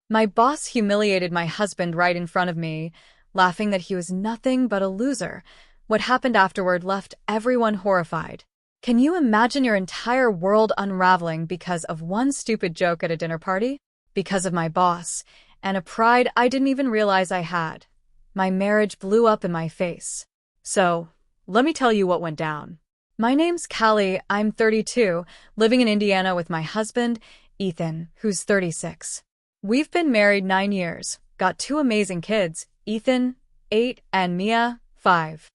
My boss humiliated my husband right in front of me, laughing that he was nothing but a loser. What happened afterward left everyone horrified. Can you imagine your entire world unraveling because of one stupid joke at a dinner party? Because of my boss, and a pride I didn't even realize I had. My marriage blew up in my face. So, let me tell you what went down. My name's Callie, I'm 32, living in Indiana with my husband, Ethan, who's 36. We've been married 9 years, got 2 amazing kids, Ethan, 8, and Mia, 5.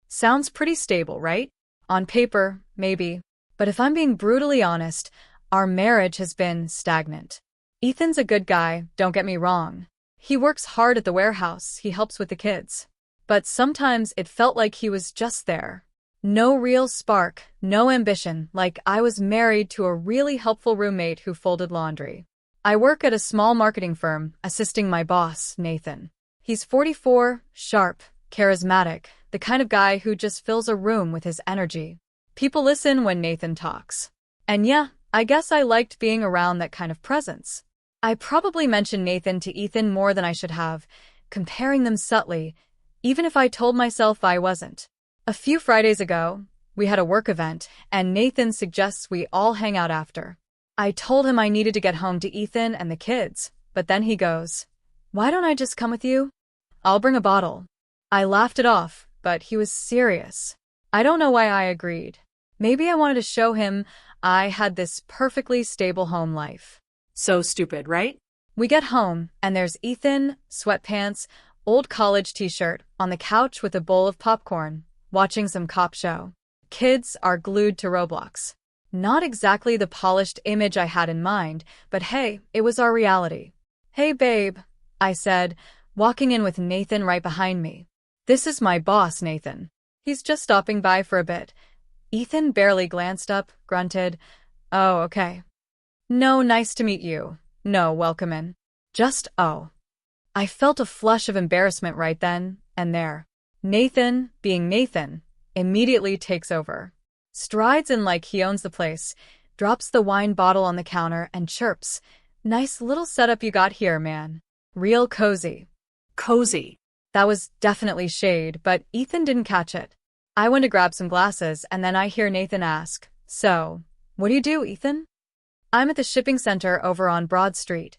Sounds pretty stable, right? On paper, maybe. But if I'm being brutally honest, our marriage has been stagnant. Ethan's a good guy, don't get me wrong. He works hard at the warehouse, he helps with the kids. But sometimes it felt like he was just there. No real spark, no ambition, like I was married to a really helpful roommate who folded laundry. I work at a small marketing firm, assisting my boss, Nathan. He's 44, sharp, charismatic, the kind of guy who just fills a room with his energy. People listen when Nathan talks. And yeah, I guess I liked being around that kind of presence. I probably mentioned Nathan to Ethan more than I should have, comparing them subtly, even if I told myself I wasn't. A few Fridays ago, we had a work event, and Nathan suggests we all hang out after. I told him I needed to get home to Ethan and the kids, but then he goes, "Why don't I just come with you? I'll bring a bottle." I laughed it off, but he was serious. I don't know why I agreed. Maybe I wanted to show him I had this perfectly stable home life. So stupid, right? We get home, and there's Ethan, sweatpants, old college t-shirt, on the couch with a bowl of popcorn, watching some cop show. Kids are glued to Roblox. Not exactly the polished image I had in mind, but hey, it was our reality. "Hey babe," I said, walking in with Nathan right behind me. "This is my boss, Nathan. He's just stopping by for a bit." Ethan barely glanced up, grunted, "Oh, okay." "No, nice to meet you. No, welcome in." Just, oh. I felt a flush of embarrassment right then and there. Nathan, being Nathan, immediately takes over. Strides in like he owns the place, drops the wine bottle on the counter, and chirps, "Nice little setup you got here, man. Real cozy." Cozy. That was definitely shade, but Ethan didn't catch it. I went to grab some glasses, and then I hear Nathan ask, "So, what do you do, Ethan?" "I'm at the shipping center over on Broad Street,"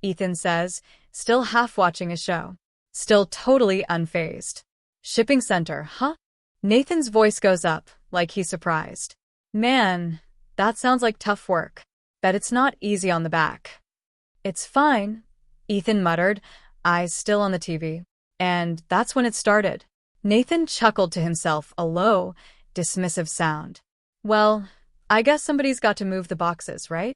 Ethan says, still half watching a show. Still totally unfazed. "Shipping center, huh?" Nathan's voice goes up, like he's surprised. "Man, that sounds like tough work. Bet it's not easy on the back." "It's fine," Ethan muttered, eyes still on the TV. And that's when it started. Nathan chuckled to himself, a low, dismissive sound. "Well, I guess somebody's got to move the boxes, right?"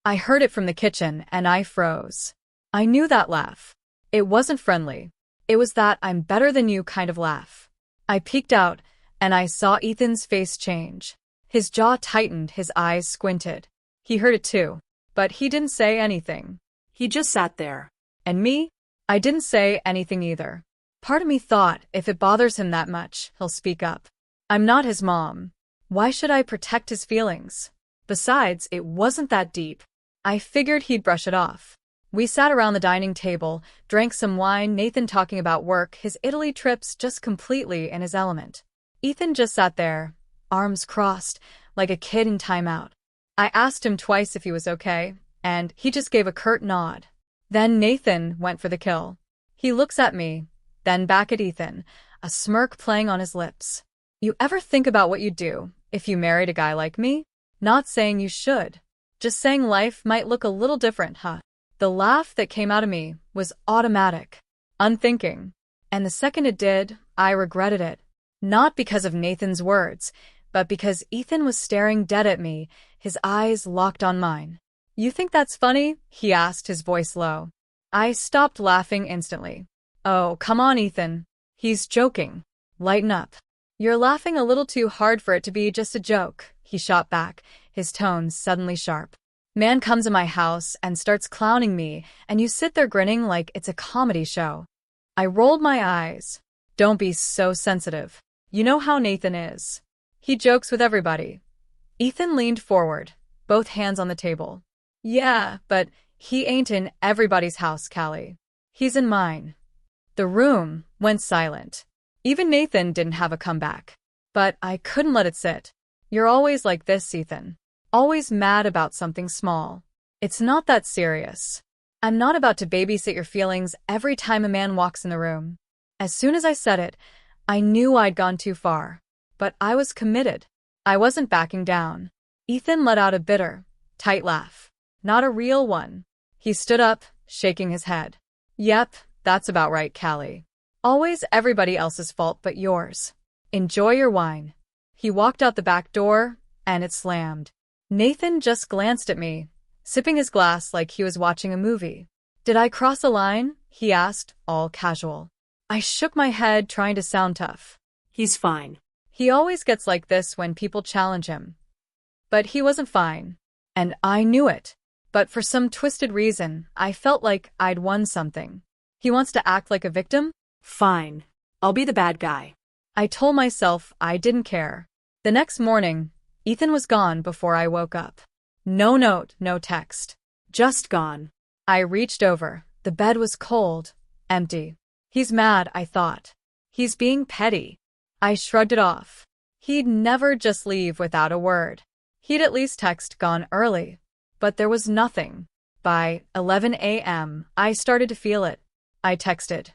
I heard it from the kitchen, and I froze. I knew that laugh. It wasn't friendly. It was that I'm better than you kind of laugh. I peeked out, and I saw Ethan's face change. His jaw tightened, his eyes squinted. He heard it too, but he didn't say anything. He just sat there. And me? I didn't say anything either. Part of me thought, if it bothers him that much, he'll speak up. I'm not his mom. Why should I protect his feelings? Besides, it wasn't that deep. I figured he'd brush it off. We sat around the dining table, drank some wine, Nathan talking about work, his Italy trips, just completely in his element. Ethan just sat there, arms crossed, like a kid in timeout. I asked him twice if he was okay, and he just gave a curt nod. Then Nathan went for the kill. He looks at me, then back at Ethan, a smirk playing on his lips. "You ever think about what you'd do if you married a guy like me? Not saying you should. Just saying life might look a little different, huh?" The laugh that came out of me was automatic, unthinking. And the second it did, I regretted it. Not because of Nathan's words, but because Ethan was staring dead at me, his eyes locked on mine. "You think that's funny?" he asked, his voice low. I stopped laughing instantly. "Oh, come on, Ethan. He's joking. Lighten up." "You're laughing a little too hard for it to be just a joke," he shot back, his tones suddenly sharp. "Man comes in my house and starts clowning me, and you sit there grinning like it's a comedy show." I rolled my eyes. "Don't be so sensitive. You know how Nathan is. He jokes with everybody." Ethan leaned forward, both hands on the table. "Yeah, but He ain't in everybody's house, Callie. He's in mine. The room went silent. Even Nathan didn't have a comeback. But I couldn't let it sit. You're always like this, Ethan. Always mad about something small. It's not that serious. I'm not about to babysit your feelings every time a man walks in the room. As soon as I said it, I knew I'd gone too far. But I was committed. I wasn't backing down. Ethan let out a bitter, tight laugh. Not a real one. He stood up, shaking his head. Yep, that's about right, Callie. Always everybody else's fault but yours. Enjoy your wine. He walked out the back door, and it slammed. Nathan just glanced at me, sipping his glass like he was watching a movie. Did I cross a line? He asked, all casual. I shook my head, trying to sound tough. He's fine. He always gets like this when people challenge him. But he wasn't fine. And I knew it. But for some twisted reason, I felt like I'd won something. He wants to act like a victim? Fine. I'll be the bad guy. I told myself I didn't care. The next morning, Ethan was gone before I woke up. No note, no text. Just gone. I reached over. The bed was cold, empty. He's mad, I thought. He's being petty. I shrugged it off. He'd never just leave without a word. He'd at least text gone early. But there was nothing. By 11 a.m., I started to feel it. I texted,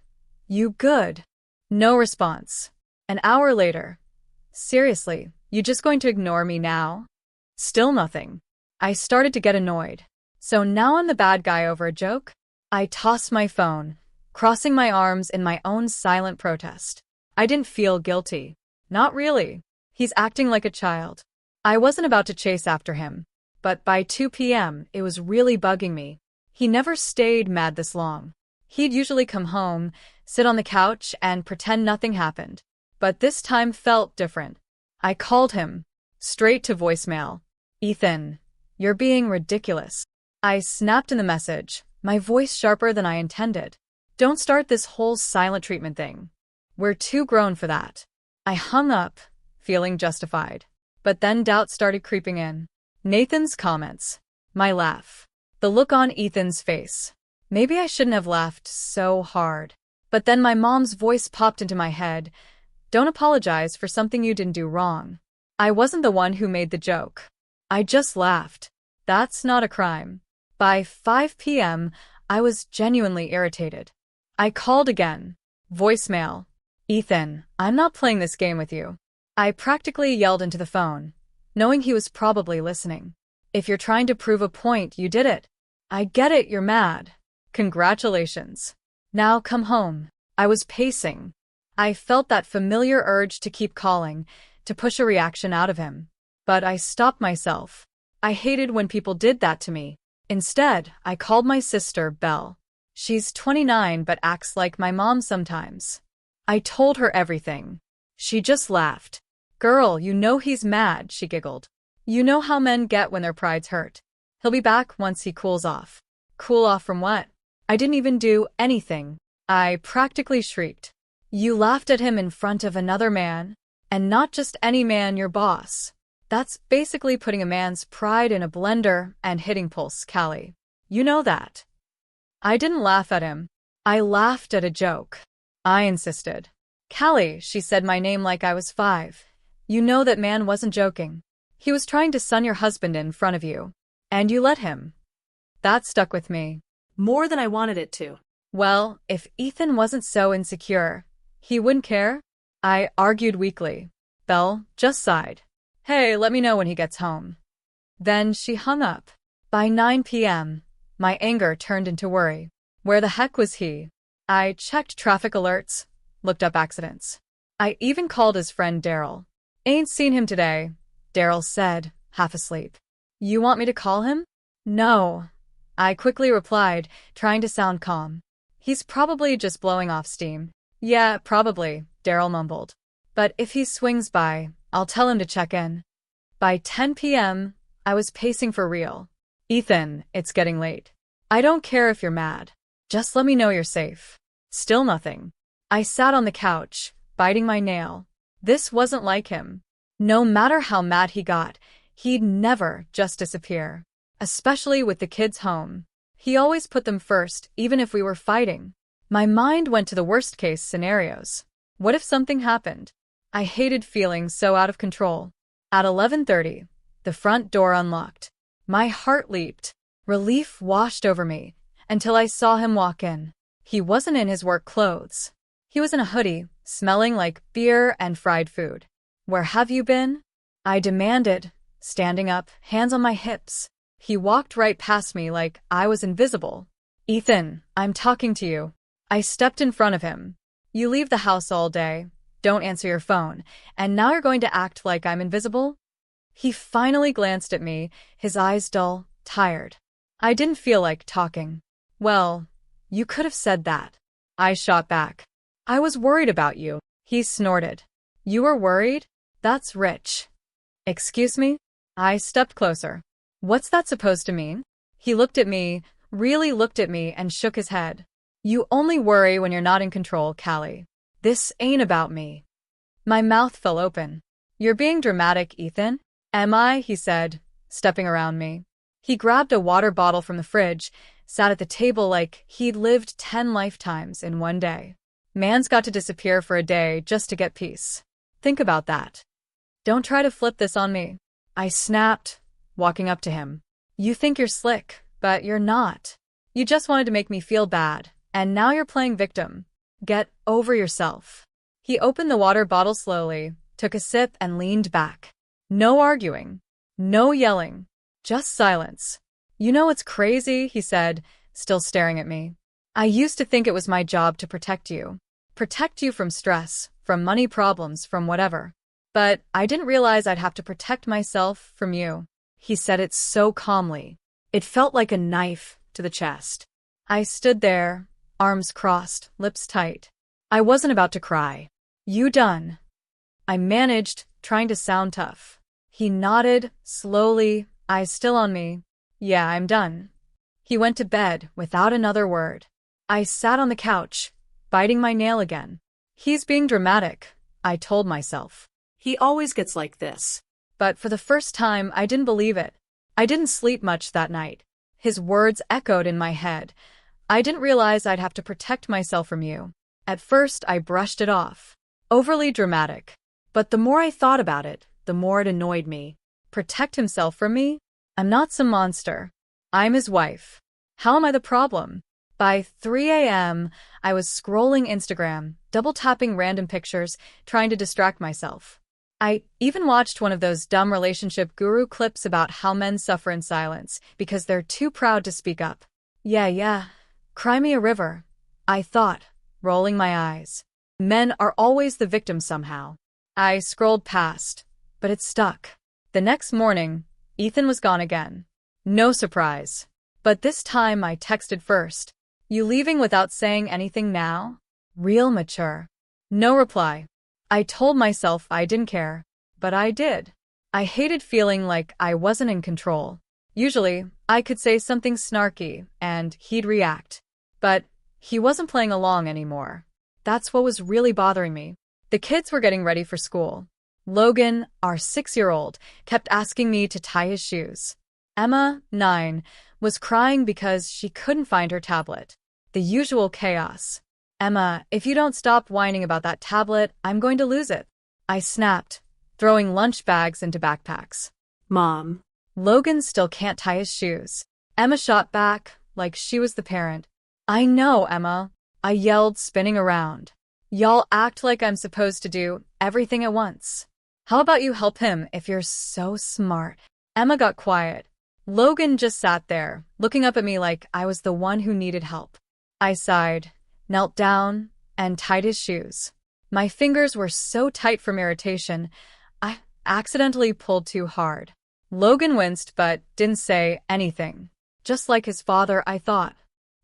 "You good?" No response. An hour later, "Seriously, you just going to ignore me now?" Still nothing. I started to get annoyed. So now I'm the bad guy over a joke? I tossed my phone, crossing my arms in my own silent protest. I didn't feel guilty. Not really. He's acting like a child. I wasn't about to chase after him. But by 2 p.m., it was really bugging me. He never stayed mad this long. He'd usually come home, sit on the couch, and pretend nothing happened. But this time felt different. I called him, straight to voicemail. "Ethan, you're being ridiculous." I snapped in the message, my voice sharper than I intended. "Don't start this whole silent treatment thing. We're too grown for that." I hung up, feeling justified. But then doubt started creeping in. Nathan's comments. My laugh. The look on Ethan's face. Maybe I shouldn't have laughed so hard. But then my mom's voice popped into my head. "Don't apologize for something you didn't do wrong." I wasn't the one who made the joke. I just laughed. That's not a crime. By 5 p.m., I was genuinely irritated. I called again. Voicemail. "Ethan, I'm not playing this game with you." I practically yelled into the phone, knowing he was probably listening. "If you're trying to prove a point, you did it. I get it, you're mad. Congratulations. Now come home." I was pacing. I felt that familiar urge to keep calling, to push a reaction out of him. But I stopped myself. I hated when people did that to me. Instead, I called my sister, Belle. She's 29 but acts like my mom sometimes. I told her everything. She just laughed. "Girl, you know he's mad," she giggled. "You know how men get when their pride's hurt. He'll be back once he cools off." Cool off from what? I didn't even do anything. I practically shrieked. "You laughed at him in front of another man? And not just any man, your boss. That's basically putting a man's pride in a blender and hitting pulse, Callie. You know that." I didn't laugh at him. I laughed at a joke. I insisted. "Callie," she said my name like I was 5. "You know that man wasn't joking. He was trying to son your husband in front of you. And you let him." That stuck with me. More than I wanted it to. Well, if Ethan wasn't so insecure, he wouldn't care? I argued weakly. Belle just sighed. "Hey, let me know when he gets home." Then she hung up. By 9 p.m., my anger turned into worry. Where the heck was he? I checked traffic alerts, looked up accidents. I even called his friend Daryl. "Ain't seen him today," Daryl said, half asleep. "You want me to call him?" "No," I quickly replied, trying to sound calm. "He's probably just blowing off steam." "Yeah, probably," Daryl mumbled. "But if he swings by, I'll tell him to check in." By 10 p.m., I was pacing for real. "Ethan, it's getting late. I don't care if you're mad. Just let me know you're safe." Still nothing. I sat on the couch, biting my nail. This wasn't like him. No matter how mad he got, he'd never just disappear. Especially with the kids home. He always put them first, even if we were fighting. My mind went to the worst-case scenarios. What if something happened? I hated feeling so out of control. At 11:30, the front door unlocked. My heart leaped. Relief washed over me until I saw him walk in. He wasn't in his work clothes. He was in a hoodie, smelling like beer and fried food. "Where have you been?" I demanded, standing up, hands on my hips. He walked right past me like I was invisible. "Ethan, I'm talking to you." I stepped in front of him. "You leave the house all day, don't answer your phone, and now you're going to act like I'm invisible?" He finally glanced at me, his eyes dull, tired. I didn't feel like talking. "Well, you could have said that." I shot back. "I was worried about you." He snorted. "You were worried? That's rich." "Excuse me?" I stepped closer. "What's that supposed to mean?" He looked at me, really looked at me, and shook his head. "You only worry when you're not in control, Callie. This ain't about me." My mouth fell open. "You're being dramatic, Ethan." "Am I?" he said, stepping around me. He grabbed a water bottle from the fridge, sat at the table like he'd lived 10 lifetimes in one day. Man's got to disappear for a day just to get peace. Think about that. Don't try to flip this on me. I snapped, walking up to him. "You think you're slick, but you're not. You just wanted to make me feel bad, and now you're playing victim. Get over yourself." He opened the water bottle slowly, took a sip, and leaned back. No arguing. No yelling. Just silence. "You know what's crazy?" he said, still staring at me. "I used to think it was my job to protect you. Protect you from stress, from money problems, from whatever. But I didn't realize I'd have to protect myself from you." He said it so calmly. It felt like a knife to the chest. I stood there, arms crossed, lips tight. I wasn't about to cry. "You done?" I managed, trying to sound tough. He nodded, slowly, eyes still on me. "Yeah, I'm done." He went to bed without another word. I sat on the couch, biting my nail again. He's being dramatic, I told myself. He always gets like this. But for the first time, I didn't believe it. I didn't sleep much that night. His words echoed in my head. "I didn't realize I'd have to protect myself from you." At first, I brushed it off. Overly dramatic. But the more I thought about it, the more it annoyed me. Protect himself from me? I'm not some monster. I'm his wife. How am I the problem? By 3 a.m., I was scrolling Instagram, double-tapping random pictures, trying to distract myself. I even watched one of those dumb relationship guru clips about how men suffer in silence because they're too proud to speak up. Yeah, cry me a river, I thought, rolling my eyes. Men are always the victim somehow. I scrolled past, but it stuck. The next morning, Ethan was gone again. No surprise. But this time I texted first. "You leaving without saying anything now?" Real mature. No reply. I told myself I didn't care, but I did. I hated feeling like I wasn't in control. Usually, I could say something snarky, and he'd react. But he wasn't playing along anymore. That's what was really bothering me. The kids were getting ready for school. Logan, our 6-year-old, kept asking me to tie his shoes. Emma, 9, was crying because she couldn't find her tablet. The usual chaos. "Emma, if you don't stop whining about that tablet, I'm going to lose it." I snapped, throwing lunch bags into backpacks. "Mom." "Logan still can't tie his shoes." Emma shot back, like she was the parent. "I know, Emma," I yelled, spinning around. "Y'all act like I'm supposed to do everything at once. How about you help him if you're so smart?" Emma got quiet. Logan just sat there, looking up at me like I was the one who needed help. I sighed, knelt down, and tied his shoes. My fingers were so tight from irritation, I accidentally pulled too hard. Logan winced but didn't say anything. Just like his father, I thought.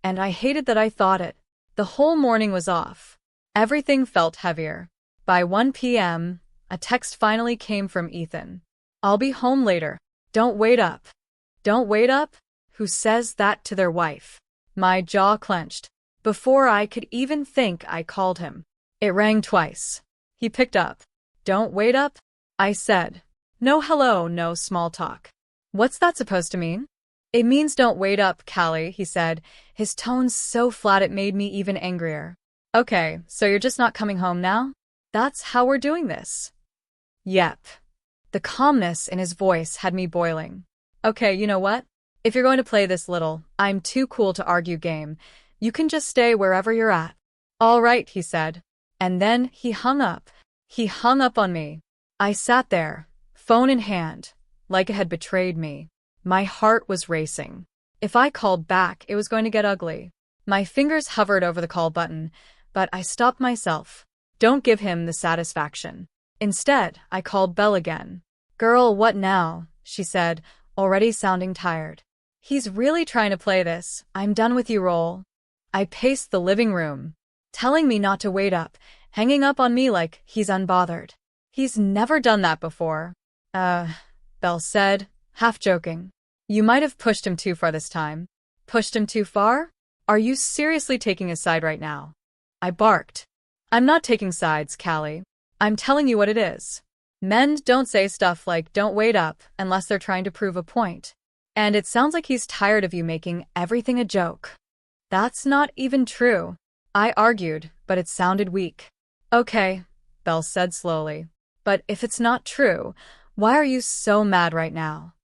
And I hated that I thought it. The whole morning was off. Everything felt heavier. By 1 p.m., a text finally came from Ethan. "I'll be home later. Don't wait up." Don't wait up? Who says that to their wife? My jaw clenched. Before I could even think, I called him. It rang twice. He picked up. "Don't wait up?" I said. No hello, no small talk. What's that supposed to mean? It means don't wait up, Callie, he said, his tone so flat it made me even angrier. Okay, so you're just not coming home now? That's how we're doing this. Yep. The calmness in his voice had me boiling. Okay, you know what? If you're going to play this little, I'm too cool to argue game, you can just stay wherever you're at. All right, he said. And then he hung up. He hung up on me. I sat there, phone in hand, like it had betrayed me. My heart was racing. If I called back, it was going to get ugly. My fingers hovered over the call button, but I stopped myself. Don't give him the satisfaction. Instead, I called Belle again. Girl, what now? She said, already sounding tired. He's really trying to play this. I'm done with you, roll. I paced the living room, telling me not to wait up, hanging up on me like he's unbothered. He's never done that before. Belle said, half joking. You might have pushed him too far this time. Pushed him too far? Are you seriously taking his side right now? I barked. I'm not taking sides, Callie. I'm telling you what it is. Men don't say stuff like don't wait up unless they're trying to prove a point. And it sounds like he's tired of you making everything a joke. That's not even true. I argued, but it sounded weak. Okay, Belle said slowly. But if it's not true, why are you so mad right now?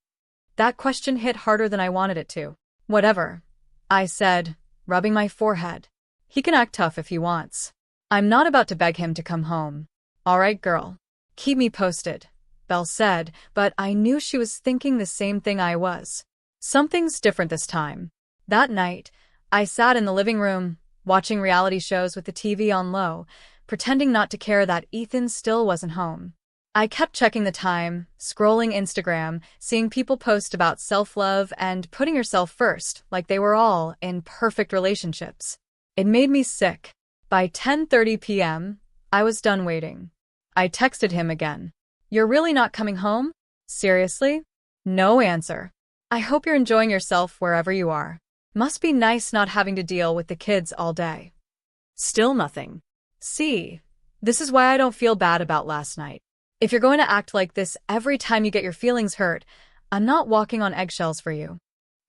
That question hit harder than I wanted it to. Whatever, I said, rubbing my forehead. He can act tough if he wants. I'm not about to beg him to come home. All right, girl. Keep me posted, Belle said, but I knew she was thinking the same thing I was. Something's different this time. That night, I sat in the living room, watching reality shows with the TV on low, pretending not to care that Ethan still wasn't home. I kept checking the time, scrolling Instagram, seeing people post about self-love and putting yourself first, like they were all in perfect relationships. It made me sick. By 10:30 p.m., I was done waiting. I texted him again. You're really not coming home? Seriously? No answer. I hope you're enjoying yourself wherever you are. Must be nice not having to deal with the kids all day. Still nothing. See, this is why I don't feel bad about last night. If you're going to act like this every time you get your feelings hurt, I'm not walking on eggshells for you.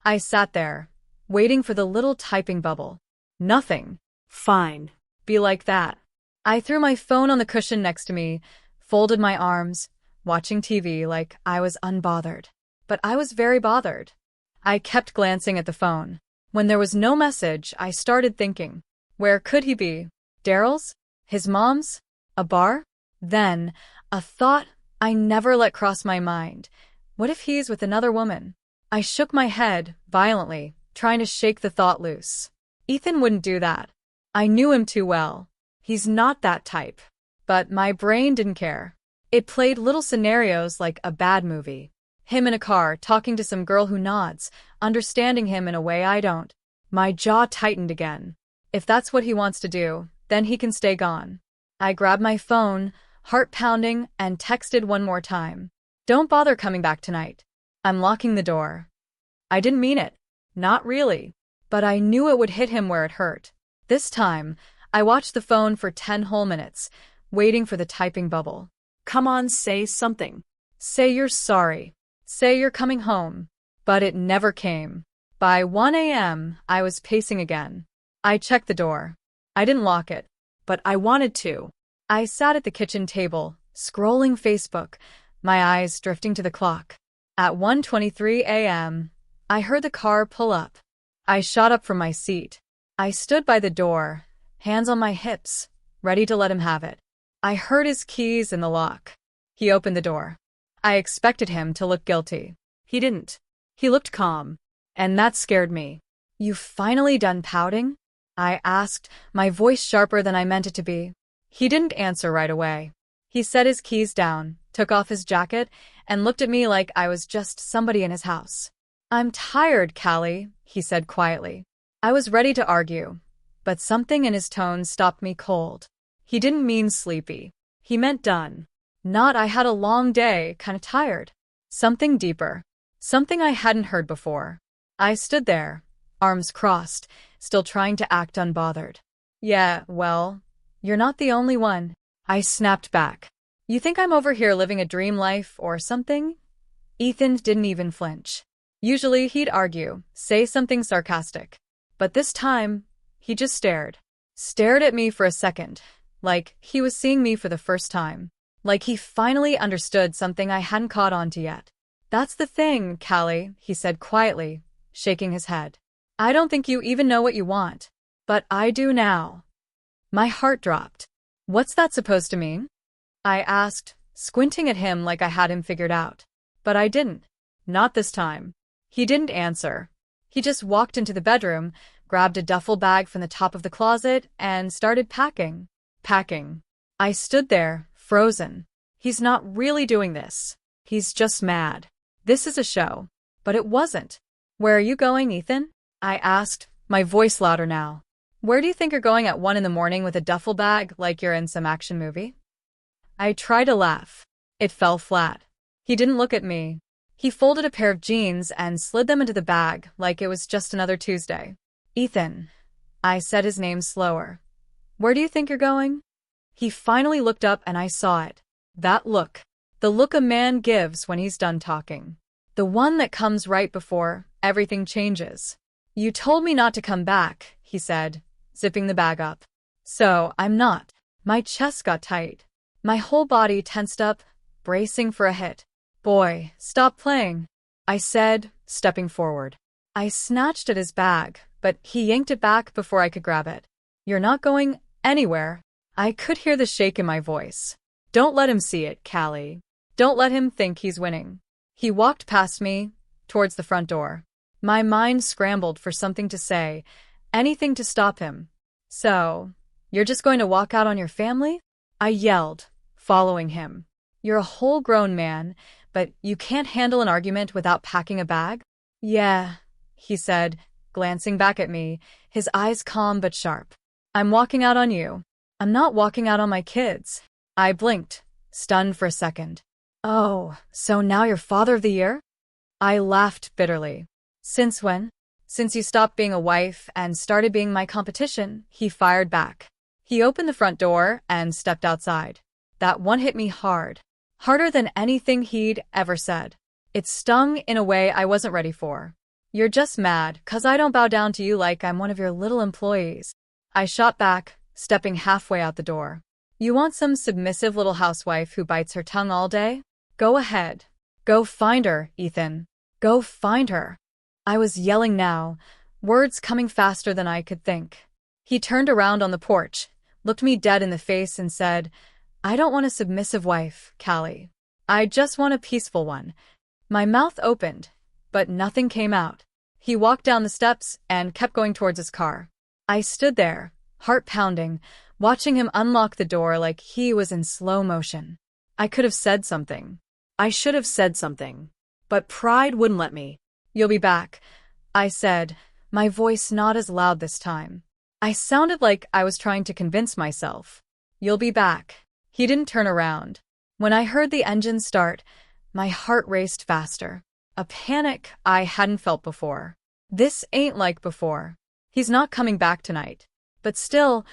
I sat there, waiting for the little typing bubble. Nothing. Fine. Be like that. I threw my phone on the cushion next to me, folded my arms, watching TV like I was unbothered. But I was very bothered. I kept glancing at the phone. When there was no message, I started thinking, where could he be? Daryl's? His mom's? A bar? Then, a thought I never let cross my mind. What if he's with another woman? I shook my head violently, trying to shake the thought loose. Ethan wouldn't do that. I knew him too well. He's not that type. But my brain didn't care. It played little scenarios like a bad movie. Him in a car, talking to some girl who nods, understanding him in a way I don't. My jaw tightened again. If that's what he wants to do, then he can stay gone. I grabbed my phone, heart pounding, and texted one more time. Don't bother coming back tonight. I'm locking the door. I didn't mean it. Not really. But I knew it would hit him where it hurt. This time, I watched the phone for 10 whole minutes, waiting for the typing bubble. Come on, say something. Say you're sorry. Say you're coming home. But it never came. By 1 a.m., I was pacing again. I checked the door. I didn't lock it, but I wanted to. I sat at the kitchen table, scrolling Facebook, my eyes drifting to the clock. At 1:23 a.m., I heard the car pull up. I shot up from my seat. I stood by the door, hands on my hips, ready to let him have it. I heard his keys in the lock. He opened the door. I expected him to look guilty. He didn't. He looked calm. And that scared me. You finally done pouting? I asked, my voice sharper than I meant it to be. He didn't answer right away. He set his keys down, took off his jacket, and looked at me like I was just somebody in his house. I'm tired, Callie, he said quietly. I was ready to argue, but something in his tone stopped me cold. He didn't mean sleepy. He meant done. Not I had a long day, kinda tired. Something deeper. Something I hadn't heard before. I stood there, arms crossed, still trying to act unbothered. Yeah, well, you're not the only one. I snapped back. You think I'm over here living a dream life or something? Ethan didn't even flinch. Usually he'd argue, say something sarcastic. But this time, he just stared. Stared at me for a second, like he was seeing me for the first time. Like he finally understood something I hadn't caught on to yet. That's the thing, Callie, he said quietly, shaking his head. I don't think you even know what you want. But I do now. My heart dropped. What's that supposed to mean? I asked, squinting at him like I had him figured out. But I didn't. Not this time. He didn't answer. He just walked into the bedroom, grabbed a duffel bag from the top of the closet, and started packing. Packing. I stood there, frozen. He's not really doing this. He's just mad. This is a show. But it wasn't. Where are you going, Ethan? I asked, my voice louder now. Where do you think you're going at 1 a.m. with a duffel bag like you're in some action movie? I tried to laugh. It fell flat. He didn't look at me. He folded a pair of jeans and slid them into the bag like it was just another Tuesday. Ethan. I said his name slower. Where do you think you're going? He finally looked up and I saw it. That look. The look a man gives when he's done talking. The one that comes right before everything changes. You told me not to come back, he said, zipping the bag up. So, I'm not. My chest got tight. My whole body tensed up, bracing for a hit. Boy, stop playing, I said, stepping forward. I snatched at his bag, but he yanked it back before I could grab it. You're not going anywhere. I could hear the shake in my voice. Don't let him see it, Callie. Don't let him think he's winning. He walked past me, towards the front door. My mind scrambled for something to say, anything to stop him. So, you're just going to walk out on your family? I yelled, following him. You're a whole grown man, but you can't handle an argument without packing a bag? Yeah, he said, glancing back at me, his eyes calm but sharp. I'm walking out on you. I'm not walking out on my kids. I blinked, stunned for a second. Oh, so now you're father of the year? I laughed bitterly. Since when? Since you stopped being a wife and started being my competition, he fired back. He opened the front door and stepped outside. That one hit me hard. Harder than anything he'd ever said. It stung in a way I wasn't ready for. You're just mad 'cause I don't bow down to you like I'm one of your little employees. I shot back, stepping halfway out the door. You want some submissive little housewife who bites her tongue all day? Go ahead. Go find her, Ethan. Go find her. I was yelling now, words coming faster than I could think. He turned around on the porch, looked me dead in the face and said, I don't want a submissive wife, Callie. I just want a peaceful one. My mouth opened, but nothing came out. He walked down the steps and kept going towards his car. I stood there, heart pounding, watching him unlock the door like he was in slow motion. I could have said something. I should have said something. But pride wouldn't let me. You'll be back, I said, my voice not as loud this time. I sounded like I was trying to convince myself. You'll be back. He didn't turn around. When I heard the engine start, my heart raced faster. A panic I hadn't felt before. This ain't like before. He's not coming back tonight. But still,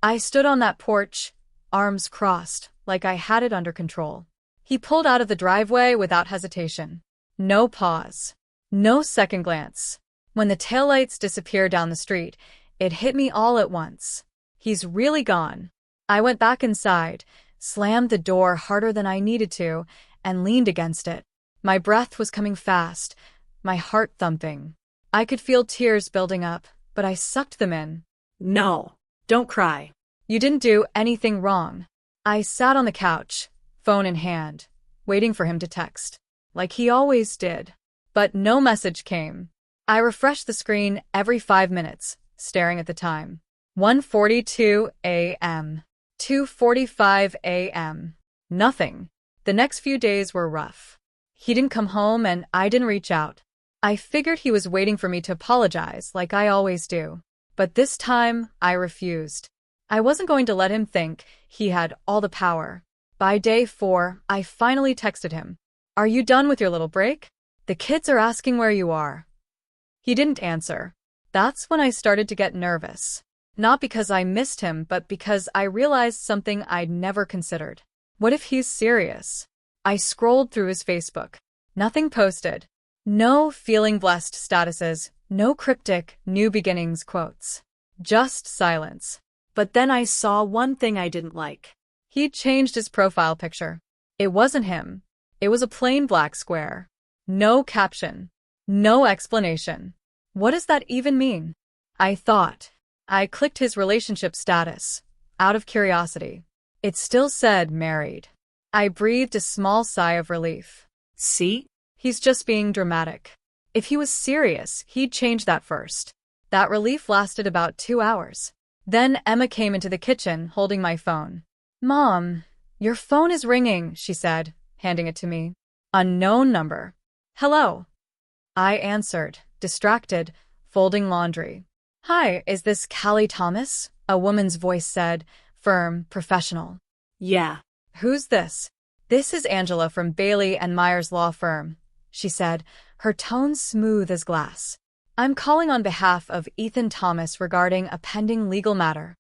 I stood on that porch, arms crossed, like I had it under control. He pulled out of the driveway without hesitation. No pause. No second glance. When the taillights disappeared down the street, it hit me all at once. He's really gone. I went back inside, slammed the door harder than I needed to, and leaned against it. My breath was coming fast, my heart thumping. I could feel tears building up, but I sucked them in. No, don't cry. You didn't do anything wrong. I sat on the couch, phone in hand, waiting for him to text, like he always did. But no message came. I refreshed the screen every 5 minutes, staring at the time. 1:42 a.m. 2:45 a.m. Nothing. The next few days were rough. He didn't come home and I didn't reach out. I figured he was waiting for me to apologize like I always do. But this time, I refused. I wasn't going to let him think he had all the power. By day 4, I finally texted him. Are you done with your little break? The kids are asking where you are. He didn't answer. That's when I started to get nervous. Not because I missed him, but because I realized something I'd never considered. What if he's serious? I scrolled through his Facebook. Nothing posted. No feeling blessed statuses, no cryptic new beginnings quotes. Just silence. But then I saw one thing I didn't like. He'd changed his profile picture. It wasn't him. It was a plain black square. No caption. No explanation. What does that even mean? I thought. I clicked his relationship status, out of curiosity. It still said married. I breathed a small sigh of relief. See? He's just being dramatic. If he was serious, he'd change that first. That relief lasted about 2 hours. Then Emma came into the kitchen, holding my phone. "Mom, your phone is ringing," she said, handing it to me. Unknown number. "Hello." I answered, distracted, folding laundry. "Hi, is this Callie Thomas?" A woman's voice said, firm, professional. Yeah. "Who's this?" "This is Angela from Bailey and Myers Law Firm," she said, her tone smooth as glass. "I'm calling on behalf of Ethan Thomas regarding a pending legal matter."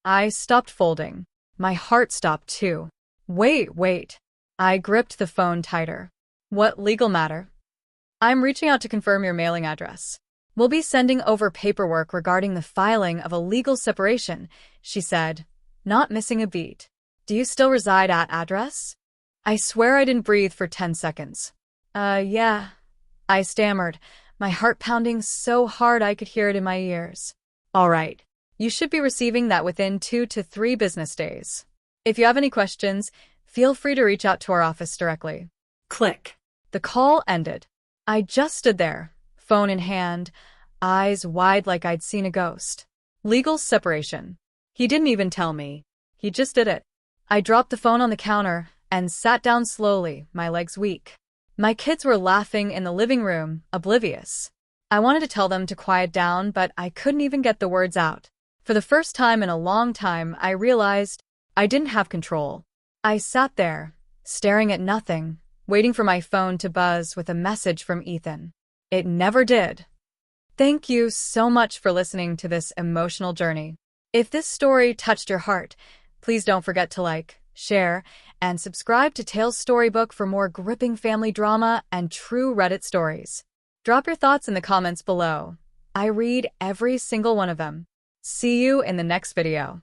I stopped folding. My heart stopped too. Wait. I gripped the phone tighter. "What legal matter?" "I'm reaching out to confirm your mailing address. We'll be sending over paperwork regarding the filing of a legal separation," she said, not missing a beat. "Do you still reside at address?" I swear I didn't breathe for 10 seconds. Yeah," I stammered, my heart pounding so hard I could hear it in my ears. "All right. You should be receiving that within 2 to 3 business days. If you have any questions, feel free to reach out to our office directly." Click. The call ended. I just stood there, phone in hand, eyes wide like I'd seen a ghost. Legal separation. He didn't even tell me. He just did it. I dropped the phone on the counter and sat down slowly, my legs weak. My kids were laughing in the living room, oblivious. I wanted to tell them to quiet down, but I couldn't even get the words out. For the first time in a long time, I realized I didn't have control. I sat there, staring at nothing, waiting for my phone to buzz with a message from Ethan. It never did. Thank you so much for listening to this emotional journey. If this story touched your heart, please don't forget to like, share, and subscribe to Tales Storybook for more gripping family drama and true Reddit stories. Drop your thoughts in the comments below. I read every single one of them. See you in the next video.